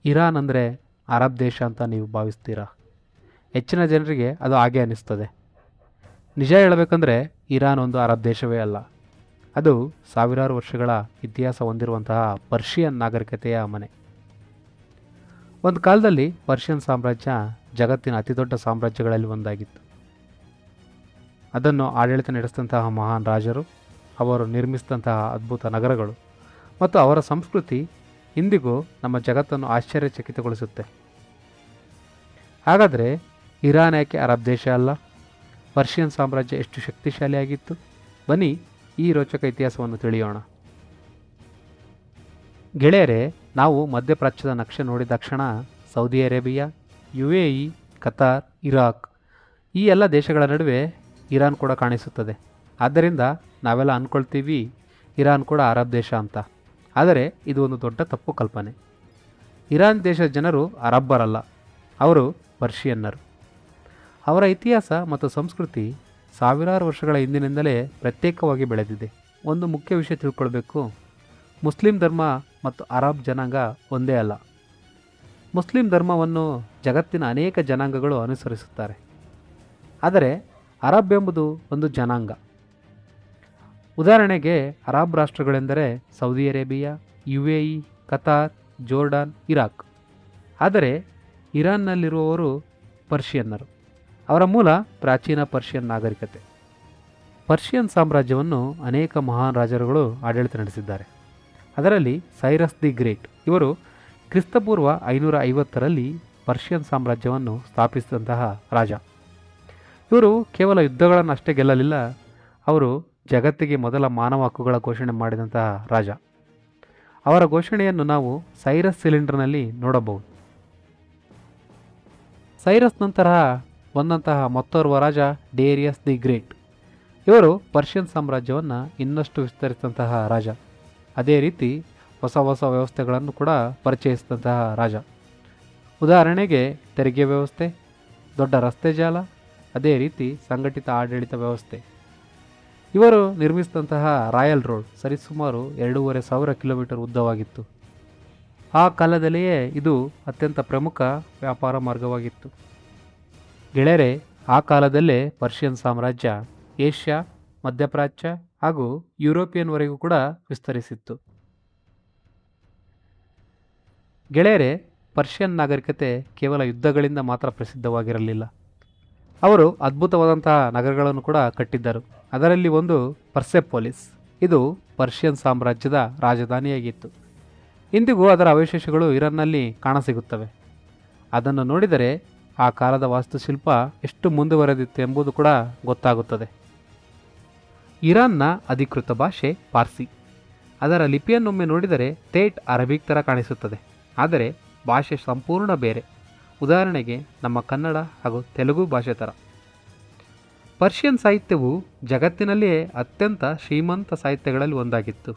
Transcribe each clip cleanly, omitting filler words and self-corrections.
Iran ಅಂದರೆ Arab ದೇಶ ಅಂತ ನೀವು ಭಾವಿಸ್ತೀರಾ? ಹೆಚ್ಚಿನ ಜನರಿಗೆ ಅದು ಹಾಗೆ ಅನ್ನಿಸ್ತದೆ. ನಿಜ ಹೇಳಬೇಕಂದ್ರೆ ಇರಾನ್ ಒಂದು ಅರಬ್ ದೇಶವೇ ಅಲ್ಲ. ಅದು ಸಾವಿರಾರು ವರ್ಷಗಳ ಇತಿಹಾಸ ಹೊಂದಿರುವಂತಹ ಪರ್ಷಿಯನ್ ನಾಗರಿಕತೆಯ ಮನೆ. ಒಂದು ಕಾಲದಲ್ಲಿ ಪರ್ಷಿಯನ್ ಸಾಮ್ರಾಜ್ಯ ಜಗತ್ತಿನ ಅತಿದೊಡ್ಡ ಸಾಮ್ರಾಜ್ಯಗಳಲ್ಲಿ ಒಂದಾಗಿತ್ತು. ಅದನ್ನು ಆಡಳಿತ ನಡೆಸಿದಂತಹ ಮಹಾನ್ ರಾಜರು, ಅವರು ನಿರ್ಮಿಸಿದಂತಹ ಅದ್ಭುತ ನಗರಗಳು ಮತ್ತು ಅವರ ಸಂಸ್ಕೃತಿ ಇಂದಿಗೂ ನಮ್ಮ ಜಗತ್ತನ್ನು ಆಶ್ಚರ್ಯಚಕಿತಗೊಳಿಸುತ್ತೆ. ಹಾಗಾದರೆ ಇರಾನ್ ಯಾಕೆ ಅರಬ್ ದೇಶ ಅಲ್ಲ? ಪರ್ಷಿಯನ್ ಸಾಮ್ರಾಜ್ಯ ಎಷ್ಟು ಶಕ್ತಿಶಾಲಿಯಾಗಿತ್ತು? ಬನ್ನಿ ಈ ರೋಚಕ ಇತಿಹಾಸವನ್ನು ತಿಳಿಯೋಣ. ಗೆಳೆಯರೇ, ನಾವು ಮಧ್ಯಪ್ರಾಚ್ಯದ ನಕ್ಷೆ ನೋಡಿದ ತಕ್ಷಣ Saudi Arabia, UAE, Qatar, Iraq ಈ ಎಲ್ಲ ದೇಶಗಳ ನಡುವೆ ಇರಾನ್ ಕೂಡ ಕಾಣಿಸುತ್ತದೆ. ಆದ್ದರಿಂದ ನಾವೆಲ್ಲ ಅಂದ್ಕೊಳ್ತೀವಿ ಇರಾನ್ ಕೂಡ ಅರಬ್ ದೇಶ ಅಂತ. ಆದರೆ ಇದು ಒಂದು ದೊಡ್ಡ ತಪ್ಪು ಕಲ್ಪನೆ. ಇರಾನ್ ದೇಶದ ಜನರು ಅರಬ್ಬರಲ್ಲ, ಅವರು ಪರ್ಷಿಯನ್ನರು. ಅವರ ಇತಿಹಾಸ ಮತ್ತು ಸಂಸ್ಕೃತಿ ಸಾವಿರಾರು ವರ್ಷಗಳ ಹಿಂದಿನಿಂದಲೇ ಪ್ರತ್ಯೇಕವಾಗಿ ಬೆಳೆದಿದೆ. ಒಂದು ಮುಖ್ಯ ವಿಷಯ ತಿಳ್ಕೊಳ್ಬೇಕು, ಮುಸ್ಲಿಂ ಧರ್ಮ ಮತ್ತು ಅರಬ್ ಜನಾಂಗ ಒಂದೇ ಅಲ್ಲ. ಮುಸ್ಲಿಂ ಧರ್ಮವನ್ನು ಜಗತ್ತಿನ ಅನೇಕ ಜನಾಂಗಗಳು ಅನುಸರಿಸುತ್ತಾರೆ. ಆದರೆ ಅರಬ್ ಎಂಬುದು ಒಂದು ಜನಾಂಗ. ಉದಾಹರಣೆಗೆ ಅರಬ್ ರಾಷ್ಟ್ರಗಳೆಂದರೆ Saudi Arabia, UAE, Qatar, Jordan, Iraq. ಆದರೆ ಇರಾನ್ನಲ್ಲಿರುವವರು ಪರ್ಷಿಯನ್ನರು. ಅವರ ಮೂಲ ಪ್ರಾಚೀನ ಪರ್ಷಿಯನ್ ನಾಗರಿಕತೆ. ಪರ್ಷಿಯನ್ ಸಾಮ್ರಾಜ್ಯವನ್ನು ಅನೇಕ ಮಹಾನ್ ರಾಜರುಗಳು ಆಡಳಿತ ನಡೆಸಿದ್ದಾರೆ. ಅದರಲ್ಲಿ ಸೈರಸ್ ದಿ ಗ್ರೇಟ್, ಇವರು ಕ್ರಿಸ್ತಪೂರ್ವ 550ರಲ್ಲಿ ಪರ್ಷಿಯನ್ ಸಾಮ್ರಾಜ್ಯವನ್ನು ಸ್ಥಾಪಿಸಿದಂತಹ ರಾಜ. ಇವರು ಕೇವಲ ಯುದ್ಧಗಳನ್ನು ಅಷ್ಟೇ ಗೆಲ್ಲಲಿಲ್ಲ, ಅವರು ಜಗತ್ತಿಗೆ ಮೊದಲ ಮಾನವ ಹಕ್ಕುಗಳ ಘೋಷಣೆ ಮಾಡಿದಂತಹ ರಾಜ. ಅವರ ಘೋಷಣೆಯನ್ನು ನಾವು ಸೈರಸ್ ಸಿಲಿಂಡರ್ನಲ್ಲಿ ನೋಡಬಹುದು. ಸೈರಸ್ ನಂತರ ಬಂದಂತಹ ಮತ್ತೋರ್ವ ರಾಜ ಡೇರಿಯಸ್ ದಿ ಗ್ರೇಟ್. ಇವರು ಪರ್ಷಿಯನ್ ಸಾಮ್ರಾಜ್ಯವನ್ನು ಇನ್ನಷ್ಟು ವಿಸ್ತರಿಸಿದಂತಹ ರಾಜ. ಅದೇ ರೀತಿ ಹೊಸ ಹೊಸ ವ್ಯವಸ್ಥೆಗಳನ್ನು ಕೂಡ ಪರಿಚಯಿಸಿದಂತಹ ರಾಜ. ಉದಾಹರಣೆಗೆ ತೆರಿಗೆ ವ್ಯವಸ್ಥೆ, ದೊಡ್ಡ ರಸ್ತೆ ಜಾಲ, ಅದೇ ರೀತಿ ಸಂಘಟಿತ ಆಡಳಿತ ವ್ಯವಸ್ಥೆ. ಇವರು ನಿರ್ಮಿಸಿದಂತಹ ರಾಯಲ್ ರೋಡ್ ಸರಿಸುಮಾರು 2500 ಕಿಲೋಮೀಟರ್ ಉದ್ದವಾಗಿತ್ತು. ಆ ಕಾಲದಲ್ಲಿಯೇ ಇದು ಅತ್ಯಂತ ಪ್ರಮುಖ ವ್ಯಾಪಾರ ಮಾರ್ಗವಾಗಿತ್ತು. ಗೆಳೆಯರೆ, ಆ ಕಾಲದಲ್ಲೇ ಪರ್ಷಿಯನ್ ಸಾಮ್ರಾಜ್ಯ ಏಷ್ಯಾ, ಮಧ್ಯಪ್ರಾಚ್ಯ ಹಾಗೂ ಯುರೋಪಿಯನ್ವರೆಗೂ ಕೂಡ ವಿಸ್ತರಿಸಿತ್ತು. ಗೆಳೆಯರೆ, ಪರ್ಷಿಯನ್ ನಾಗರಿಕತೆ ಕೇವಲ ಯುದ್ಧಗಳಿಂದ ಮಾತ್ರ ಪ್ರಸಿದ್ಧವಾಗಿರಲಿಲ್ಲ. ಅವರು ಅದ್ಭುತವಾದಂತಹ ನಗರಗಳನ್ನು ಕೂಡ ಕಟ್ಟಿದ್ದರು. ಅದರಲ್ಲಿ ಒಂದು ಪರ್ಸೆಪೋಲಿಸ್. ಇದು ಪರ್ಷಿಯನ್ ಸಾಮ್ರಾಜ್ಯದ ರಾಜಧಾನಿಯಾಗಿತ್ತು. ಇಂದಿಗೂ ಅದರ ಅವಶೇಷಗಳು ಇರಾನ್ನಲ್ಲಿ ಕಾಣಸಿಗುತ್ತವೆ. ಅದನ್ನು ನೋಡಿದರೆ ಆ ಕಾಲದ ವಾಸ್ತುಶಿಲ್ಪ ಎಷ್ಟು ಮುಂದುವರೆದಿತ್ತು ಎಂಬುದು ಕೂಡ ಗೊತ್ತಾಗುತ್ತದೆ. ಇರಾನ್ನ ಅಧಿಕೃತ ಭಾಷೆ ಪಾರ್ಸಿ. ಅದರ ಲಿಪಿಯನ್ನೊಮ್ಮೆ ನೋಡಿದರೆ ಥೇಟ್ ಅರಬಿಕ್ ಥರ ಕಾಣಿಸುತ್ತದೆ. ಆದರೆ ಭಾಷೆ ಸಂಪೂರ್ಣ ಬೇರೆ. ಉದಾಹರಣೆಗೆ ನಮ್ಮ ಕನ್ನಡ ಹಾಗೂ ತೆಲುಗು ಭಾಷೆ ಥರ. ಪರ್ಷಿಯನ್ ಸಾಹಿತ್ಯವು ಜಗತ್ತಿನಲ್ಲಿಯೇ ಅತ್ಯಂತ ಶ್ರೀಮಂತ ಸಾಹಿತ್ಯಗಳಲ್ಲಿ ಒಂದಾಗಿತ್ತು.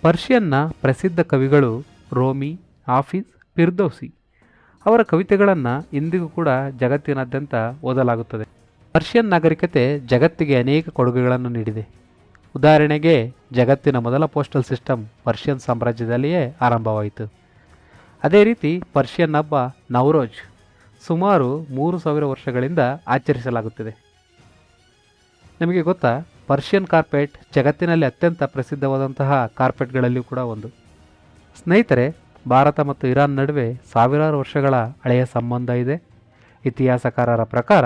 ಪರ್ಷಿಯನ್ನ ಪ್ರಸಿದ್ಧ ಕವಿಗಳು ರೋಮಿ, ಹಾಫಿಜ್, ಫಿರ್ದೌಸಿ. ಅವರ ಕವಿತೆಗಳನ್ನು ಇಂದಿಗೂ ಕೂಡ ಜಗತ್ತಿನಾದ್ಯಂತ ಓದಲಾಗುತ್ತದೆ. ಪರ್ಷಿಯನ್ ನಾಗರಿಕತೆ ಜಗತ್ತಿಗೆ ಅನೇಕ ಕೊಡುಗೆಗಳನ್ನು ನೀಡಿದೆ. ಉದಾಹರಣೆಗೆ ಜಗತ್ತಿನ ಮೊದಲ ಪೋಸ್ಟಲ್ ಸಿಸ್ಟಮ್ ಪರ್ಷಿಯನ್ ಸಾಮ್ರಾಜ್ಯದಲ್ಲಿಯೇ ಆರಂಭವಾಯಿತು. ಅದೇ ರೀತಿ ಪರ್ಷಿಯನ್ ಹಬ್ಬ ನವರೋಜ್ ಸುಮಾರು 3000 ವರ್ಷಗಳಿಂದ ಆಚರಿಸಲಾಗುತ್ತಿದೆ. ನಿಮಗೆ ಗೊತ್ತಾ, ಪರ್ಷಿಯನ್ ಕಾರ್ಪೆಟ್ ಜಗತ್ತಿನಲ್ಲಿ ಅತ್ಯಂತ ಪ್ರಸಿದ್ಧವಾದಂತಹ ಕಾರ್ಪೆಟ್ಗಳಲ್ಲಿಯೂ ಕೂಡ ಒಂದು. ಸ್ನೇಹಿತರೆ, ಭಾರತ ಮತ್ತು ಇರಾನ್ ನಡುವೆ ಸಾವಿರಾರು ವರ್ಷಗಳ ಹಳೆಯ ಸಂಬಂಧ ಇದೆ. ಇತಿಹಾಸಕಾರರ ಪ್ರಕಾರ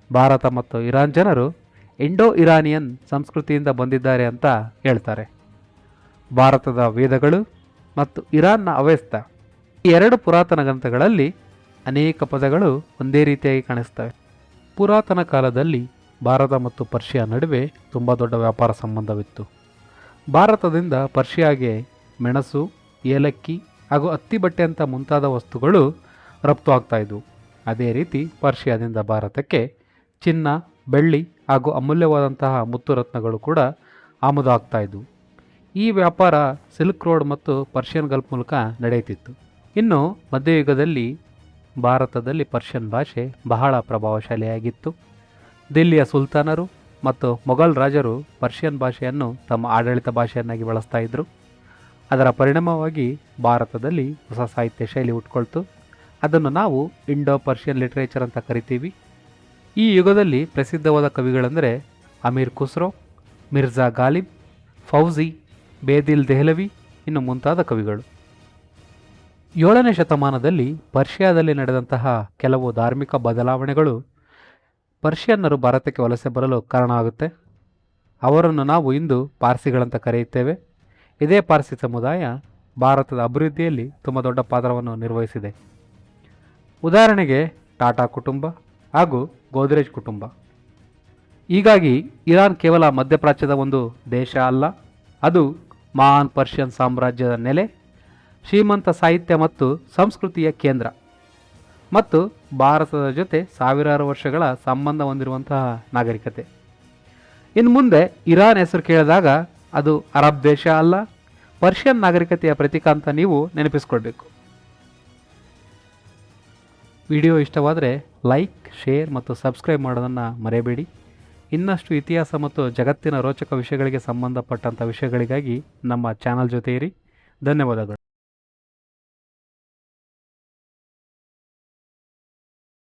ಭಾರತ ಮತ್ತು ಇರಾನ್ ಜನರು ಇಂಡೋ ಇರಾನಿಯನ್ ಸಂಸ್ಕೃತಿಯಿಂದ ಬಂದಿದ್ದಾರೆ ಅಂತ ಹೇಳ್ತಾರೆ. ಭಾರತದ ವೇದಗಳು ಮತ್ತು ಇರಾನ್ನ ಅವೆಸ್ತಾ, ಈ ಎರಡು ಪುರಾತನ ಗ್ರಂಥಗಳಲ್ಲಿ ಅನೇಕ ಪದಗಳು ಒಂದೇ ರೀತಿಯಾಗಿ ಕಾಣಿಸ್ತವೆ. ಪುರಾತನ ಕಾಲದಲ್ಲಿ ಭಾರತ ಮತ್ತು ಪರ್ಷಿಯಾ ನಡುವೆ ತುಂಬ ದೊಡ್ಡ ವ್ಯಾಪಾರ ಸಂಬಂಧವಿತ್ತು. ಭಾರತದಿಂದ ಪರ್ಷಿಯಾಗೆ ಮೆಣಸು, ಏಲಕ್ಕಿ ಹಾಗೂ ಹತ್ತಿ ಬಟ್ಟೆ ಅಂತ ಮುಂತಾದ ವಸ್ತುಗಳು ರಫ್ತು ಆಗ್ತಾಯಿದ್ವು. ಅದೇ ರೀತಿ ಪರ್ಷಿಯಾದಿಂದ ಭಾರತಕ್ಕೆ ಚಿನ್ನ, ಬೆಳ್ಳಿ ಹಾಗೂ ಅಮೂಲ್ಯವಾದಂತಹ ಮುತ್ತು ರತ್ನಗಳು ಕೂಡ ಆಮದು ಆಗ್ತಾಯಿದ್ವು. ಈ ವ್ಯಾಪಾರ ಸಿಲ್ಕ್ ರೋಡ್ ಮತ್ತು ಪರ್ಷಿಯನ್ ಗಲ್ಫ್ ಮೂಲಕ ನಡೆಯುತ್ತಿತ್ತು. ಇನ್ನು ಮಧ್ಯಯುಗದಲ್ಲಿ ಭಾರತದಲ್ಲಿ ಪರ್ಷಿಯನ್ ಭಾಷೆ ಬಹಳ ಪ್ರಭಾವಶಾಲಿಯಾಗಿತ್ತು. ದಿಲ್ಲಿಯ ಸುಲ್ತಾನರು ಮತ್ತು ಮೊಘಲ್ ರಾಜರು ಪರ್ಷಿಯನ್ ಭಾಷೆಯನ್ನು ತಮ್ಮ ಆಡಳಿತ ಭಾಷೆಯನ್ನಾಗಿ ಬಳಸ್ತಾ ಇದ್ದರು. ಅದರ ಪರಿಣಾಮವಾಗಿ ಭಾರತದಲ್ಲಿ ಹೊಸ ಸಾಹಿತ್ಯ ಶೈಲಿ ಹುಟ್ಕೊಳ್ತು. ಅದನ್ನು ನಾವು ಇಂಡೋ ಪರ್ಷಿಯನ್ ಲಿಟ್ರೇಚರ್ ಅಂತ ಕರಿತೀವಿ. ಈ ಯುಗದಲ್ಲಿ ಪ್ರಸಿದ್ಧವಾದ ಕವಿಗಳೆಂದರೆ ಅಮೀರ್ ಖುಸ್ರೋ, ಮಿರ್ಜಾ ಗಾಲಿಬ್, ಫೌಜಿ, ಬೇದಿಲ್ ದೆಹ್ಲವಿ ಇನ್ನು ಮುಂತಾದ ಕವಿಗಳು. 7ನೇ ಶತಮಾನದಲ್ಲಿ ಪರ್ಷಿಯಾದಲ್ಲಿ ನಡೆದಂತಹ ಕೆಲವು ಧಾರ್ಮಿಕ ಬದಲಾವಣೆಗಳು ಪರ್ಷಿಯನ್ನರು ಭಾರತಕ್ಕೆ ವಲಸೆ ಬರಲು ಕಾರಣ ಆಗುತ್ತೆ. ಅವರನ್ನು ನಾವು ಇಂದು ಪಾರ್ಸಿಗಳಂತ ಕರೆಯುತ್ತೇವೆ. ಇದೇ ಪಾರ್ಸಿ ಸಮುದಾಯ ಭಾರತದ ಅಭಿವೃದ್ಧಿಯಲ್ಲಿ ತುಂಬ ದೊಡ್ಡ ಪಾತ್ರವನ್ನು ನಿರ್ವಹಿಸಿದೆ. ಉದಾಹರಣೆಗೆ ಟಾಟಾ ಕುಟುಂಬ ಹಾಗೂ ಗೋದ್ರೇಜ್ ಕುಟುಂಬ. ಹೀಗಾಗಿ ಇರಾನ್ ಕೇವಲ ಮಧ್ಯಪ್ರಾಚ್ಯದ ಒಂದು ದೇಶ ಅಲ್ಲ, ಅದು ಮಹಾನ್ ಪರ್ಷಿಯನ್ ಸಾಮ್ರಾಜ್ಯದ ನೆಲೆ, ಶ್ರೀಮಂತ ಸಾಹಿತ್ಯ ಮತ್ತು ಸಂಸ್ಕೃತಿಯ ಕೇಂದ್ರ ಮತ್ತು ಭಾರತದ ಜೊತೆ ಸಾವಿರಾರು ವರ್ಷಗಳ ಸಂಬಂಧ ಹೊಂದಿರುವಂತಹ ನಾಗರಿಕತೆ. ಇನ್ನು ಮುಂದೆ ಇರಾನ್ ಹೆಸರು ಕೇಳಿದಾಗ ಅದು ಅರಬ್ ದೇಶ ಅಲ್ಲ, ಪರ್ಷಿಯನ್ ನಾಗರಿಕತೆಯ ಪ್ರತೀಕ ಅಂತ ನೀವು ನೆನಪಿಸ್ಕೊಳ್ಬೇಕು. ವಿಡಿಯೋ ಇಷ್ಟವಾದರೆ ಲೈಕ್, ಶೇರ್ ಮತ್ತು ಸಬ್ಸ್ಕ್ರೈಬ್ ಮಾಡೋದನ್ನು ಮರೆಯಬೇಡಿ. ಇನ್ನಷ್ಟು ಇತಿಹಾಸ ಮತ್ತು ಜಗತ್ತಿನ ರೋಚಕ ವಿಷಯಗಳಿಗೆ ಸಂಬಂಧಪಟ್ಟಂಥ ವಿಷಯಗಳಿಗಾಗಿ ನಮ್ಮ ಚಾನಲ್ ಜೊತೆ ಇರಿ. ಧನ್ಯವಾದಗಳು.